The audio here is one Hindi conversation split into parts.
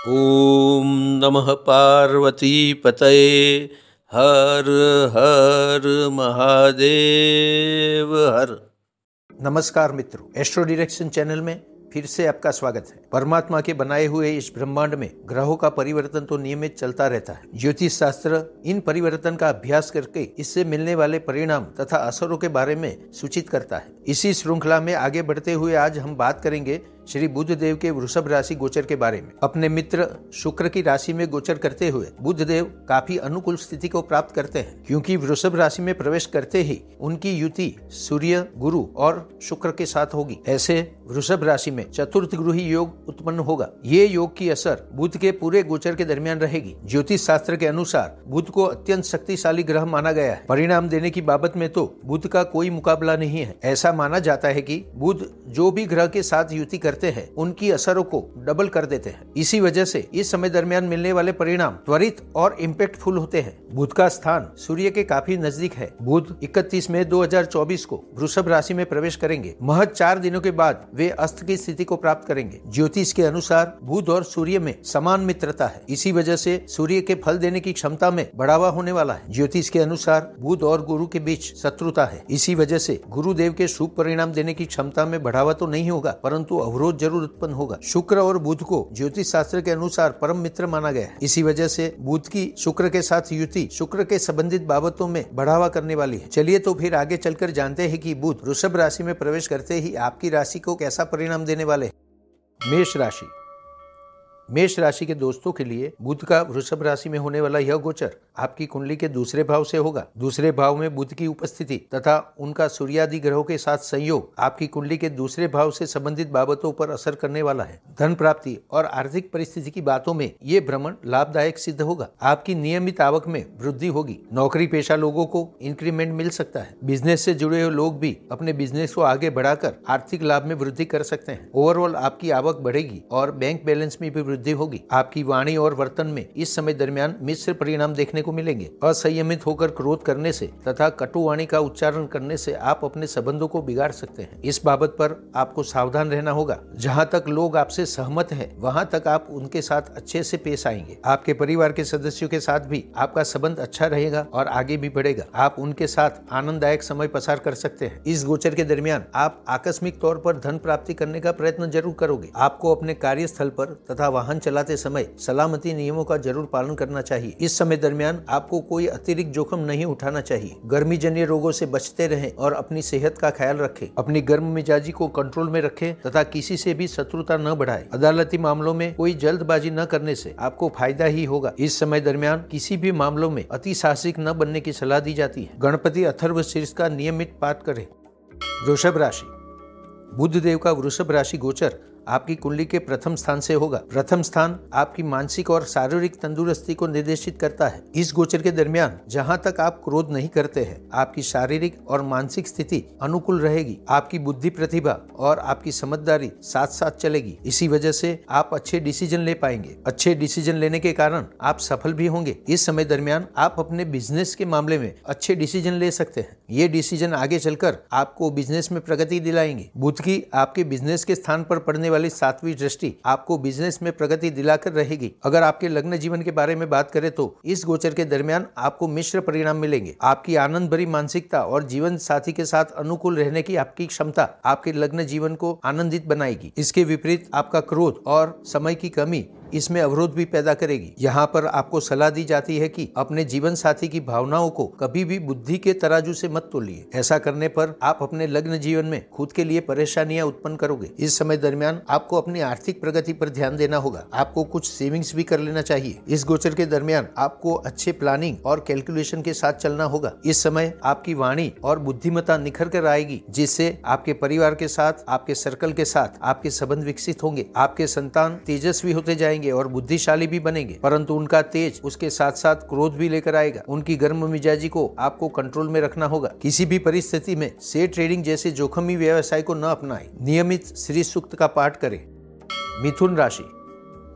ओम नमः पार्वती पतये हर हर महादेव हर। नमस्कार मित्रों, एस्ट्रो डायरेक्शन चैनल में फिर से आपका स्वागत है। परमात्मा के बनाए हुए इस ब्रह्मांड में ग्रहों का परिवर्तन तो नियमित चलता रहता है। ज्योतिष शास्त्र इन परिवर्तन का अभ्यास करके इससे मिलने वाले परिणाम तथा असरों के बारे में सूचित करता है। इसी श्रृंखला में आगे बढ़ते हुए आज हम बात करेंगे श्री बुध देव के वृषभ राशि गोचर के बारे में। अपने मित्र शुक्र की राशि में गोचर करते हुए बुध देव काफी अनुकूल स्थिति को प्राप्त करते हैं, क्योंकि वृषभ राशि में प्रवेश करते ही उनकी युति सूर्य, गुरु और शुक्र के साथ होगी। ऐसे वृषभ राशि में चतुर्थ गृही योग उत्पन्न होगा। ये योग की असर बुध के पूरे गोचर के दरमियान रहेगी। ज्योतिष शास्त्र के अनुसार बुध को अत्यंत शक्तिशाली ग्रह माना गया है। परिणाम देने की बाबत में तो बुध का कोई मुकाबला नहीं है। ऐसा माना जाता है कि बुध जो भी ग्रह के साथ युति करते हैं उनकी असरों को डबल कर देते हैं। इसी वजह से इस समय दरमियान मिलने वाले परिणाम त्वरित और इम्पैक्टफुल होते हैं। बुध का स्थान सूर्य के काफी नजदीक है। बुध 31 मई 2024 को वृषभ राशि में प्रवेश करेंगे। महज 4 दिनों के बाद वे अस्त की स्थिति को प्राप्त करेंगे। ज्योतिष के अनुसार बुध और सूर्य में समान मित्रता है। इसी वजह से सूर्य के फल देने की क्षमता में बढ़ावा होने वाला है। ज्योतिष के अनुसार बुध और गुरु के बीच शत्रुता है। इसी वजह से गुरुदेव के शुभ परिणाम देने की क्षमता में बढ़ावा तो नहीं होगा, परंतु अवरोध जरूर उत्पन्न होगा। शुक्र और बुध को ज्योतिष शास्त्र के अनुसार परम मित्र माना गया है। इसी वजह से बुध की शुक्र के साथ युति शुक्र के संबंधित बाबतों में बढ़ावा करने वाली है। चलिए तो फिर आगे चलकर जानते हैं कि बुध वृषभ राशि में प्रवेश करते ही आपकी राशि को कैसा परिणाम देने वाले हैं। मेष राशि। मेष राशि के दोस्तों के लिए बुध का वृषभ राशि में होने वाला यह गोचर आपकी कुंडली के दूसरे भाव से होगा। दूसरे भाव में बुध की उपस्थिति तथा उनका सूर्यादि ग्रहों के साथ संयोग आपकी कुंडली के दूसरे भाव से संबंधित बाबतों पर असर करने वाला है। धन प्राप्ति और आर्थिक परिस्थिति की बातों में ये भ्रमण लाभदायक सिद्ध होगा। आपकी नियमित आवक में वृद्धि होगी। नौकरी पेशा लोगों को इंक्रीमेंट मिल सकता है। बिजनेस से जुड़े हुए लोग भी अपने बिजनेस को आगे बढ़ाकर आर्थिक लाभ में वृद्धि कर सकते हैं। ओवरऑल आपकी आवक बढ़ेगी और बैंक बैलेंस में भी वृद्धि होगी। आपकी वाणी और वर्तन में इस समय दरमियान मिश्र परिणाम देखने को मिलेंगे। असंयमित होकर क्रोध करने से तथा कटु वाणी का उच्चारण करने से आप अपने संबंधों को बिगाड़ सकते हैं। इस बाबत पर आपको सावधान रहना होगा। जहां तक लोग आपसे सहमत हैं, वहां तक आप उनके साथ अच्छे से पेश आएंगे। आपके परिवार के सदस्यों के साथ भी आपका संबंध अच्छा रहेगा और आगे भी बढ़ेगा। आप उनके साथ आनंददायक समय पसार कर सकते हैं। इस गोचर के दरमियान आप आकस्मिक तौर पर धन प्राप्ति करने का प्रयत्न जरूर करोगे। आपको अपने कार्यस्थल पर तथा वाहन चलाते समय सलामती नियमों का जरूर पालन करना चाहिए। इस समय दरमियान आपको कोई अतिरिक्त जोखिम नहीं उठाना चाहिए। गर्मी जन्य रोगों से बचते रहें और अपनी सेहत का ख्याल रखें। अपनी गर्म मिजाजी को कंट्रोल में रखें तथा किसी से भी शत्रुता न बढ़ाएं। अदालती मामलों में कोई जल्दबाजी न करने से आपको फायदा ही होगा। इस समय दरमियान किसी भी मामलों में अति साहसिक न बनने की सलाह दी जाती है। गणपति अथर्व शीर्ष का नियमित पाठ करें। वृषभ राशि। बुध देव का वृषभ राशि गोचर आपकी कुंडली के प्रथम स्थान से होगा। प्रथम स्थान आपकी मानसिक और शारीरिक तंदुरुस्ती को निर्देशित करता है। इस गोचर के दरमियान जहां तक आप क्रोध नहीं करते हैं, आपकी शारीरिक और मानसिक स्थिति अनुकूल रहेगी। आपकी बुद्धि, प्रतिभा और आपकी समझदारी साथ साथ चलेगी। इसी वजह से आप अच्छे डिसीजन ले पाएंगे। अच्छे डिसीजन लेने के कारण आप सफल भी होंगे। इस समय दरमियान आप अपने बिजनेस के मामले में अच्छे डिसीजन ले सकते हैं। ये डिसीजन आगे चलकर आपको बिजनेस में प्रगति दिलाएंगे। बुध की आपके बिजनेस के स्थान पर पड़ने वाली 7वीं दृष्टि आपको बिजनेस में प्रगति दिलाकर रहेगी। अगर आपके लग्न जीवन के बारे में बात करें तो इस गोचर के दरमियान आपको मिश्र परिणाम मिलेंगे। आपकी आनंद भरी मानसिकता और जीवन साथी के साथ अनुकूल रहने की आपकी क्षमता आपके लग्न जीवन को आनंदित बनाएगी। इसके विपरीत आपका क्रोध और समय की कमी इसमें अवरोध भी पैदा करेगी। यहाँ पर आपको सलाह दी जाती है कि अपने जीवन साथी की भावनाओं को कभी भी बुद्धि के तराजू से मत तोलिए। ऐसा करने पर आप अपने लग्न जीवन में खुद के लिए परेशानियां उत्पन्न करोगे। इस समय दरमियान आपको अपनी आर्थिक प्रगति पर ध्यान देना होगा। आपको कुछ सेविंग्स भी कर लेना चाहिए। इस गोचर के दरमियान आपको अच्छे प्लानिंग और कैलकुलेशन के साथ चलना होगा। इस समय आपकी वाणी और बुद्धिमत्ता निखर कर आएगी, जिससे आपके परिवार के साथ, आपके सर्कल के साथ आपके संबंध विकसित होंगे। आपके संतान तेजस्वी होते जाएंगे और बुद्धिशाली भी बनेंगे, परंतु उनका तेज उसके साथ साथ क्रोध भी लेकर आएगा। उनकी गर्म मिजाजी को आपको कंट्रोल में रखना होगा। किसी भी परिस्थिति में शेयर ट्रेडिंग जैसे जोखिमी व्यवसाय को न अपनाएं। नियमित श्री सूक्त का पाठ करें। मिथुन राशि।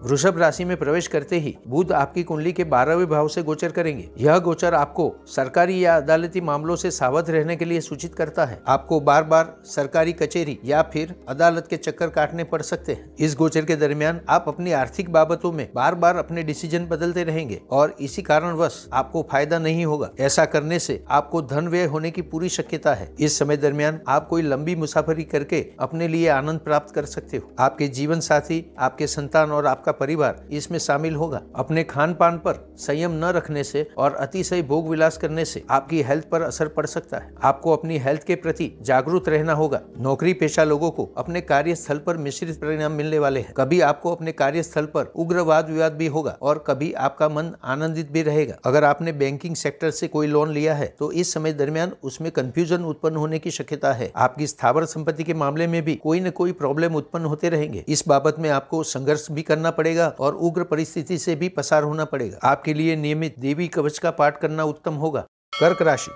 वृषभ राशि में प्रवेश करते ही बुध आपकी कुंडली के 12वें भाव से गोचर करेंगे। यह गोचर आपको सरकारी या अदालती मामलों से सावध रहने के लिए सूचित करता है। आपको बार बार सरकारी कचेरी या फिर अदालत के चक्कर काटने पड़ सकते हैं। इस गोचर के दरमियान आप अपनी आर्थिक बाबतों में बार बार अपने डिसीजन बदलते रहेंगे और इसी कारणवश आपको फायदा नहीं होगा। ऐसा करने से आपको धन व्यय होने की पूरी शक्यता है। इस समय दरमियान आप कोई लंबी मुसाफरी करके अपने लिए आनंद प्राप्त कर सकते हो। आपके जीवन साथी, आपके संतान और आपका परिवार इसमें शामिल होगा। अपने खान पान पर संयम न रखने से और अतिशय भोग विलास करने से आपकी हेल्थ पर असर पड़ सकता है। आपको अपनी हेल्थ के प्रति जागरूक रहना होगा। नौकरी पेशा लोगों को अपने कार्यस्थल पर मिश्रित परिणाम मिलने वाले हैं। कभी आपको अपने कार्यस्थल पर उग्र वाद विवाद भी होगा और कभी आपका मन आनंदित भी रहेगा। अगर आपने बैंकिंग सेक्टर से कोई लोन लिया है तो इस समय दरमियान उसमें कंफ्यूजन उत्पन्न होने की शक्यता है। आपकी स्थावर संपत्ति के मामले में भी कोई न कोई प्रॉब्लम उत्पन्न होते रहेंगे। इस बाबत में आपको संघर्ष भी करना पड़ेगा और उग्र परिस्थिति से भी पसार होना पड़ेगा। आपके लिए नियमित देवी कवच का पाठ करना उत्तम होगा। कर्क राशि,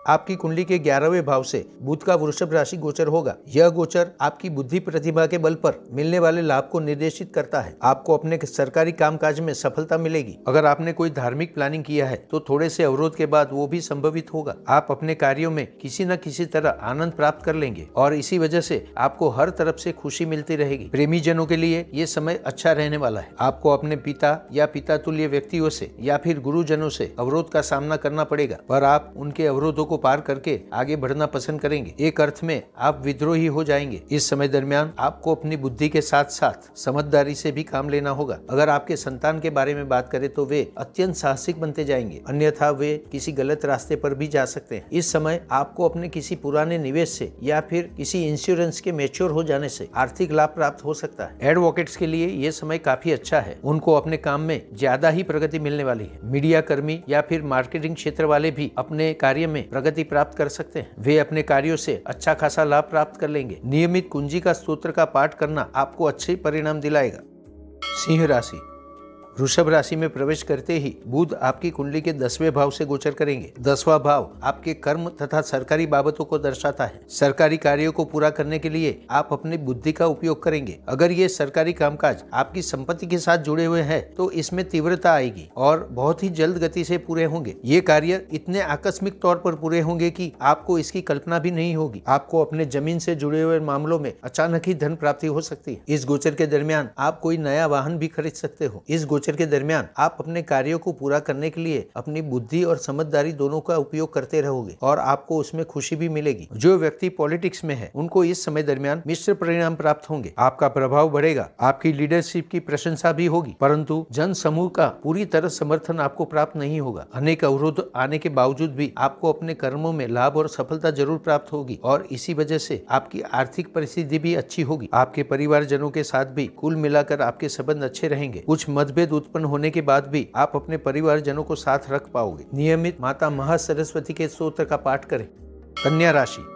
आपकी कुंडली के 11वें भाव से बुध का वृषभ राशि गोचर होगा। यह गोचर आपकी बुद्धि प्रतिभा के बल पर मिलने वाले लाभ को निर्देशित करता है। आपको अपने सरकारी कामकाज में सफलता मिलेगी। अगर आपने कोई धार्मिक प्लानिंग किया है तो थोड़े से अवरोध के बाद वो भी संभवित होगा। आप अपने कार्यों में किसी न किसी तरह आनंद प्राप्त कर लेंगे और इसी वजह से आपको हर तरफ से खुशी मिलती रहेगी। प्रेमी जनों के लिए ये समय अच्छा रहने वाला है। आपको अपने पिता या पिता तुल्य व्यक्तियों से या फिर गुरुजनों से अवरोध का सामना करना पड़ेगा, पर आप उनके अवरोधों को पार करके आगे बढ़ना पसंद करेंगे। एक अर्थ में आप विद्रोही हो जाएंगे। इस समय दरमियान आपको अपनी बुद्धि के साथ साथ समझदारी से भी काम लेना होगा। अगर आपके संतान के बारे में बात करें तो वे अत्यंत साहसिक बनते जाएंगे, अन्यथा वे किसी गलत रास्ते पर भी जा सकते हैं। इस समय आपको अपने किसी पुराने निवेश से या फिर किसी इंश्योरेंस के मैच्योर हो जाने से आर्थिक लाभ प्राप्त हो सकता है। एडवोकेट्स के लिए ये समय काफी अच्छा है। उनको अपने काम में ज्यादा ही प्रगति मिलने वाली है। मीडिया कर्मी या फिर मार्केटिंग क्षेत्र वाले भी अपने कार्य में प्रगति प्राप्त कर सकते हैं। वे अपने कार्यों से अच्छा खासा लाभ प्राप्त कर लेंगे। नियमित कुंजी का स्तोत्र का पाठ करना आपको अच्छे परिणाम दिलाएगा। सिंह राशि, वृषभ राशि में प्रवेश करते ही बुध आपकी कुंडली के 10वें भाव से गोचर करेंगे। 10वां भाव आपके कर्म तथा सरकारी बाबतों को दर्शाता है। सरकारी कार्यों को पूरा करने के लिए आप अपनी बुद्धि का उपयोग करेंगे। अगर ये सरकारी कामकाज आपकी संपत्ति के साथ जुड़े हुए हैं तो इसमें तीव्रता आएगी और बहुत ही जल्द गति से पूरे होंगे। ये कार्य इतने आकस्मिक तौर पर पूरे होंगे कि आपको इसकी कल्पना भी नहीं होगी। आपको अपने जमीन से जुड़े हुए मामलों में अचानक ही धन प्राप्ति हो सकती है। इस गोचर के दरमियान आप कोई नया वाहन भी खरीद सकते हो। इस गोचर के दरमियान आप अपने कार्यों को पूरा करने के लिए अपनी बुद्धि और समझदारी दोनों का उपयोग करते रहोगे और आपको उसमें खुशी भी मिलेगी। जो व्यक्ति पॉलिटिक्स में है उनको इस समय दरमियान मिश्र परिणाम प्राप्त होंगे। आपका प्रभाव बढ़ेगा, आपकी लीडरशिप की प्रशंसा भी होगी, परंतु जन समूह का पूरी तरह समर्थन आपको प्राप्त नहीं होगा। अनेक अवरोध आने के बावजूद भी आपको अपने कर्मों में लाभ और सफलता जरूर प्राप्त होगी और इसी वजह से आपकी आर्थिक परिस्थिति भी अच्छी होगी। आपके परिवारजनों के साथ भी कुल मिलाकर आपके संबंध अच्छे रहेंगे। कुछ मतभेद उत्पन्न होने के बाद भी आप अपने परिवारजनों को साथ रख पाओगे। नियमित माता महासरस्वती के स्तोत्र का पाठ करें। कन्या राशि,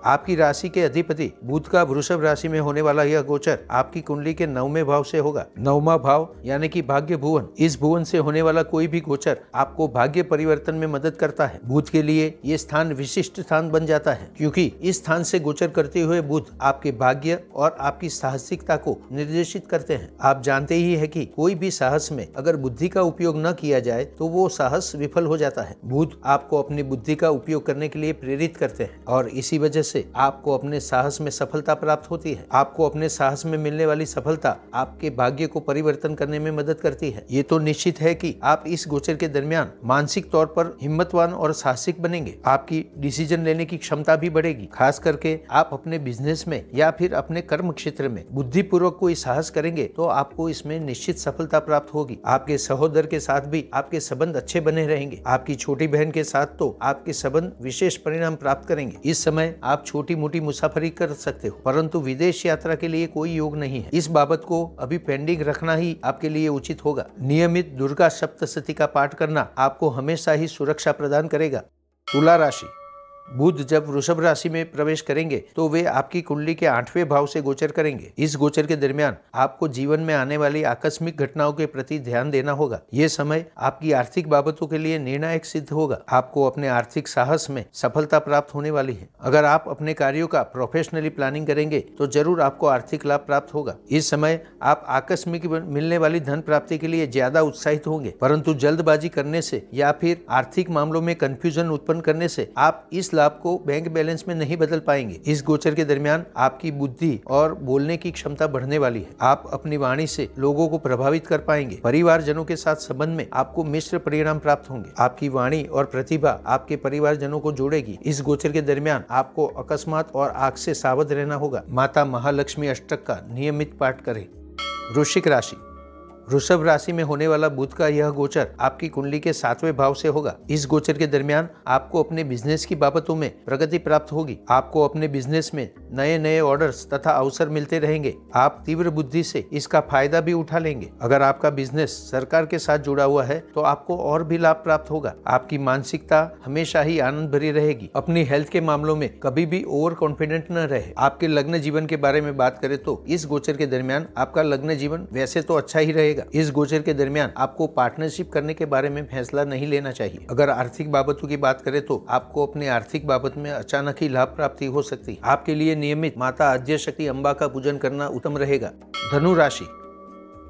आपकी राशि के अधिपति बुध का वृषभ राशि में होने वाला यह गोचर आपकी कुंडली के 9वें भाव से होगा। 9वां भाव यानी कि भाग्य भुवन। इस भुवन से होने वाला कोई भी गोचर आपको भाग्य परिवर्तन में मदद करता है। बुध के लिए ये स्थान विशिष्ट स्थान बन जाता है क्योंकि इस स्थान से गोचर करते हुए बुध आपके भाग्य और आपकी साहसिकता को निर्देशित करते हैं। आप जानते ही है कि कोई भी साहस में अगर बुद्धि का उपयोग न किया जाए तो वो साहस विफल हो जाता है। बुध आपको अपनी बुद्धि का उपयोग करने के लिए प्रेरित करते हैं और इसी वजह से आपको अपने साहस में सफलता प्राप्त होती है। आपको अपने साहस में मिलने वाली सफलता आपके भाग्य को परिवर्तन करने में मदद करती है। ये तो निश्चित है कि आप इस गोचर के दरमियान मानसिक तौर पर हिम्मतवान और साहसिक बनेंगे। आपकी डिसीजन लेने की क्षमता भी बढ़ेगी। खास करके आप अपने बिजनेस में या फिर अपने कर्म क्षेत्र में बुद्धिपूर्वक कोई साहस करेंगे तो आपको इसमें निश्चित सफलता प्राप्त होगी। आपके सहोदर के साथ भी आपके संबंध अच्छे बने रहेंगे। आपकी छोटी बहन के साथ तो आपके संबंध विशेष परिणाम प्राप्त करेंगे। इस समय आप छोटी मोटी मुसाफरी कर सकते हो, परंतु विदेश यात्रा के लिए कोई योग नहीं है। इस बाबत को अभी पेंडिंग रखना ही आपके लिए उचित होगा। नियमित दुर्गा सप्तशती का पाठ करना आपको हमेशा ही सुरक्षा प्रदान करेगा। तुला राशि, बुध जब वृषभ राशि में प्रवेश करेंगे तो वे आपकी कुंडली के 8वें भाव से गोचर करेंगे। इस गोचर के दरमियान आपको जीवन में आने वाली आकस्मिक घटनाओं के प्रति ध्यान देना होगा। ये समय आपकी आर्थिक बाबतों के लिए निर्णायक सिद्ध होगा। आपको अपने आर्थिक साहस में सफलता प्राप्त होने वाली है। अगर आप अपने कार्यों का प्रोफेशनली प्लानिंग करेंगे तो जरूर आपको आर्थिक लाभ प्राप्त होगा। इस समय आप आकस्मिक मिलने वाली धन प्राप्ति के लिए ज्यादा उत्साहित होंगे, परंतु जल्दबाजी करने से या फिर आर्थिक मामलों में कंफ्यूजन उत्पन्न करने से आप इस लाभ को बैंक बैलेंस में नहीं बदल पाएंगे। इस गोचर के दरमियान आपकी बुद्धि और बोलने की क्षमता बढ़ने वाली है। आप अपनी वाणी से लोगों को प्रभावित कर पाएंगे। परिवारजनों के साथ संबंध में आपको मिश्र परिणाम प्राप्त होंगे। आपकी वाणी और प्रतिभा आपके परिवारजनों को जोड़ेगी। इस गोचर के दरमियान आपको अकस्मात और आग से सावध रहना होगा। माता महालक्ष्मी अष्टक का नियमित पाठ करें। वृश्चिक राशि। वृषभ राशि में होने वाला बुध का यह गोचर आपकी कुंडली के 7वें भाव से होगा। इस गोचर के दरमियान आपको अपने बिजनेस की बाबतों में प्रगति प्राप्त होगी। आपको अपने बिजनेस में नए नए ऑर्डर्स तथा अवसर मिलते रहेंगे। आप तीव्र बुद्धि से इसका फायदा भी उठा लेंगे। अगर आपका बिजनेस सरकार के साथ जुड़ा हुआ है तो आपको और भी लाभ प्राप्त होगा। आपकी मानसिकता हमेशा ही आनंद भरी रहेगी। अपनी हेल्थ के मामलों में कभी भी ओवर कॉन्फिडेंट न रहे। आपके लग्न जीवन के बारे में बात करें तो इस गोचर के दरमियान आपका लग्न जीवन वैसे तो अच्छा ही रहेगा। इस गोचर के दरमियान आपको पार्टनरशिप करने के बारे में फैसला नहीं लेना चाहिए। अगर आर्थिक बाबतों की बात करें तो आपको अपने आर्थिक बाबत में अचानक ही लाभ प्राप्ति हो सकती है। आपके लिए नियमित माता आद्यशक्ति अम्बा का पूजन करना उत्तम रहेगा। धनु राशि।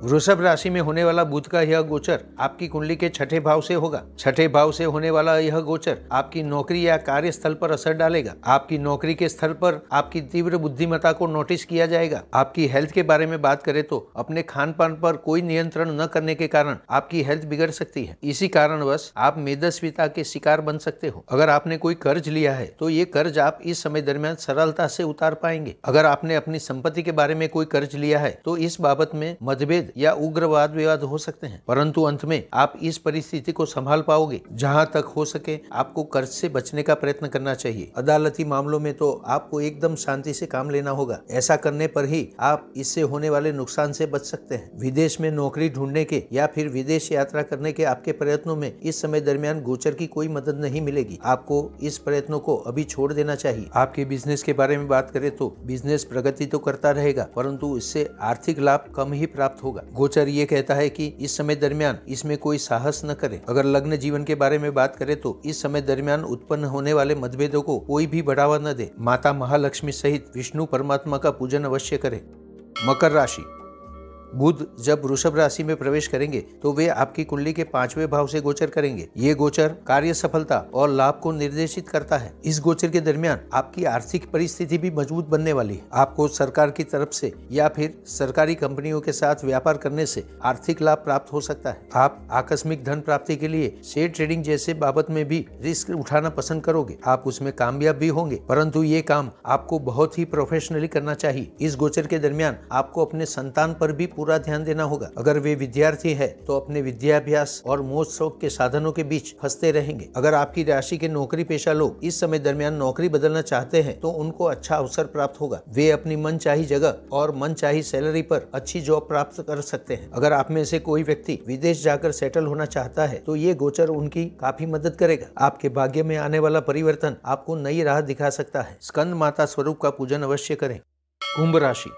वृषभ राशि में होने वाला बुध का यह गोचर आपकी कुंडली के 6ठे भाव से होगा। 6ठे भाव से होने वाला यह गोचर आपकी नौकरी या कार्यस्थल पर असर डालेगा। आपकी नौकरी के स्थल पर आपकी तीव्र बुद्धिमत्ता को नोटिस किया जाएगा। आपकी हेल्थ के बारे में बात करें तो अपने खान पान पर कोई नियंत्रण न करने के कारण आपकी हेल्थ बिगड़ सकती है। इसी कारणवश आप मेदस्विता के शिकार बन सकते हो। अगर आपने कोई कर्ज लिया है तो ये कर्ज आप इस समय दरमियान सरलता से उतार पाएंगे। अगर आपने अपनी संपत्ति के बारे में कोई कर्ज लिया है तो इस बाबत में मतभेद या उग्र वाद विवाद हो सकते हैं, परंतु अंत में आप इस परिस्थिति को संभाल पाओगे। जहां तक हो सके आपको कर्ज से बचने का प्रयत्न करना चाहिए। अदालती मामलों में तो आपको एकदम शांति से काम लेना होगा। ऐसा करने पर ही आप इससे होने वाले नुकसान से बच सकते हैं। विदेश में नौकरी ढूंढने के या फिर विदेश यात्रा करने के आपके प्रयत्नों में इस समय दरमियान गोचर की कोई मदद नहीं मिलेगी। आपको इस प्रयत्नों को अभी छोड़ देना चाहिए। आपके बिजनेस के बारे में बात करें तो बिजनेस प्रगति तो करता रहेगा, परंतु इससे आर्थिक लाभ कम ही प्राप्त होगा। गोचर ये कहता है कि इस समय दरमियान इसमें कोई साहस न करें। अगर लग्न जीवन के बारे में बात करें तो इस समय दरमियान उत्पन्न होने वाले मतभेदों को कोई भी बढ़ावा न दे। माता महालक्ष्मी सहित विष्णु परमात्मा का पूजन अवश्य करें। मकर राशि। बुध जब वृषभ राशि में प्रवेश करेंगे तो वे आपकी कुंडली के 5वें भाव से गोचर करेंगे। ये गोचर कार्य सफलता और लाभ को निर्देशित करता है। इस गोचर के दरमियान आपकी आर्थिक परिस्थिति भी मजबूत बनने वाली है। आपको सरकार की तरफ से या फिर सरकारी कंपनियों के साथ व्यापार करने से आर्थिक लाभ प्राप्त हो सकता है। आप आकस्मिक धन प्राप्ति के लिए शेयर ट्रेडिंग जैसे बाबत में भी रिस्क उठाना पसंद करोगे। आप उसमें कामयाब भी होंगे, परंतु ये काम आपको बहुत ही प्रोफेशनली करना चाहिए। इस गोचर के दरमियान आपको अपने संतान पर भी पूरा ध्यान देना होगा। अगर वे विद्यार्थी है तो अपने विद्याभ्यास और मौज शौक के साधनों के बीच फंसते रहेंगे। अगर आपकी राशि के नौकरी पेशा लोग इस समय दरमियान नौकरी बदलना चाहते हैं तो उनको अच्छा अवसर प्राप्त होगा। वे अपनी मनचाही जगह और मनचाही सैलरी पर अच्छी जॉब प्राप्त कर सकते हैं। अगर आप में से कोई व्यक्ति विदेश जाकर सेटल होना चाहता है तो ये गोचर उनकी काफी मदद करेगा। आपके भाग्य में आने वाला परिवर्तन आपको नई राह दिखा सकता है। स्कंद माता स्वरूप का पूजन अवश्य करें। कुंभ राशि।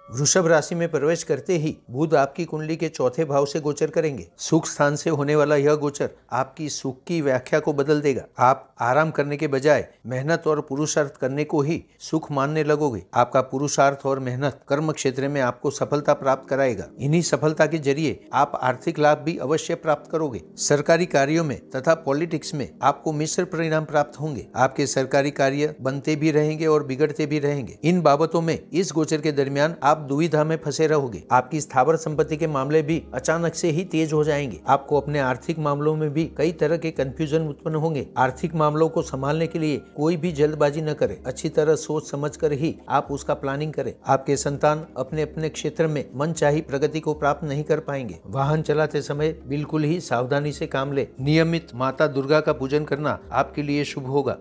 वृषभ राशि में प्रवेश करते ही बुध आपकी कुंडली के 4थे भाव से गोचर करेंगे। सुख स्थान से होने वाला यह गोचर आपकी सुख की व्याख्या को बदल देगा। आप आराम करने के बजाय मेहनत और पुरुषार्थ करने को ही सुख मानने लगोगे। आपका पुरुषार्थ और मेहनत कर्म क्षेत्र में आपको सफलता प्राप्त कराएगा। इन्हीं सफलता के जरिए आप आर्थिक लाभ भी अवश्य प्राप्त करोगे। सरकारी कार्यों में तथा पॉलिटिक्स में आपको मिश्र परिणाम प्राप्त होंगे। आपके सरकारी कार्य बनते भी रहेंगे और बिगड़ते भी रहेंगे। इन बाबतों में इस गोचर के दरमियान आप दुविधा में फंसे रहोगे। आपकी स्थावर संपत्ति के मामले भी अचानक से ही तेज हो जाएंगे। आपको अपने आर्थिक मामलों में भी कई तरह के कंफ्यूजन उत्पन्न होंगे। आर्थिक मामलों को संभालने के लिए कोई भी जल्दबाजी न करे। अच्छी तरह सोच समझ कर ही आप उसका प्लानिंग करें। आपके संतान अपने अपने क्षेत्र में मनचाही प्रगति को प्राप्त नहीं कर पाएंगे। वाहन चलाते समय बिल्कुल ही सावधानी से काम ले। नियमित माता दुर्गा का पूजन करना आपके लिए शुभ होगा।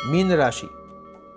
मीन राशि।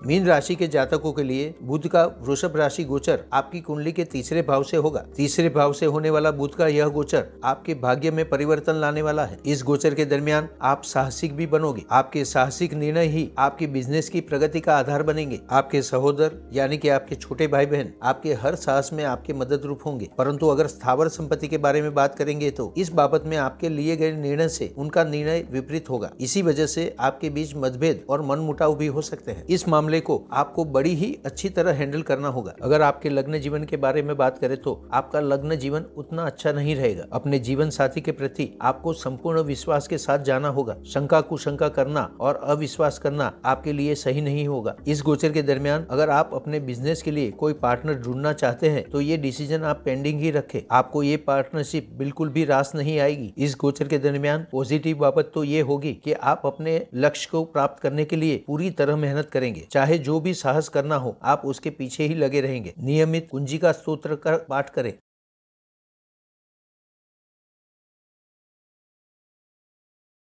मीन राशि के जातकों के लिए बुध का वृषभ राशि गोचर आपकी कुंडली के तीसरे भाव से होगा। तीसरे भाव से होने वाला बुध का यह गोचर आपके भाग्य में परिवर्तन लाने वाला है। इस गोचर के दरमियान आप साहसिक भी बनोगे। आपके साहसिक निर्णय ही आपके बिजनेस की प्रगति का आधार बनेंगे। आपके सहोदर यानी कि आपके छोटे भाई बहन आपके हर साहस में आपके मदद रूप होंगे। परंतु अगर स्थावर संपत्ति के बारे में बात करेंगे तो इस बाबत में आपके लिए गए निर्णय से उनका निर्णय विपरीत होगा। इसी वजह से आपके बीच मतभेद और मनमुटाव भी हो सकते हैं। इस मामले को आपको बड़ी ही अच्छी तरह हैंडल करना होगा। अगर आपके लग्न जीवन के बारे में बात करें तो आपका लग्न जीवन उतना अच्छा नहीं रहेगा। अपने जीवन साथी के प्रति आपको संपूर्ण विश्वास के साथ जाना होगा। शंका कुशंका करना और अविश्वास करना आपके लिए सही नहीं होगा। इस गोचर के दरमियान अगर आप अपने बिजनेस के लिए कोई पार्टनर ढूंढना चाहते हैं तो ये डिसीजन आप पेंडिंग ही रखें। आपको ये पार्टनरशिप बिल्कुल भी रास नहीं आएगी। इस गोचर के दरमियान पॉजिटिव बाबत तो ये होगी कि आप अपने लक्ष्य को प्राप्त करने के लिए पूरी तरह मेहनत करेंगे। चाहे जो भी साहस करना हो आप उसके पीछे ही लगे रहेंगे। नियमित कुंजिका स्तोत्र का पाठ करें।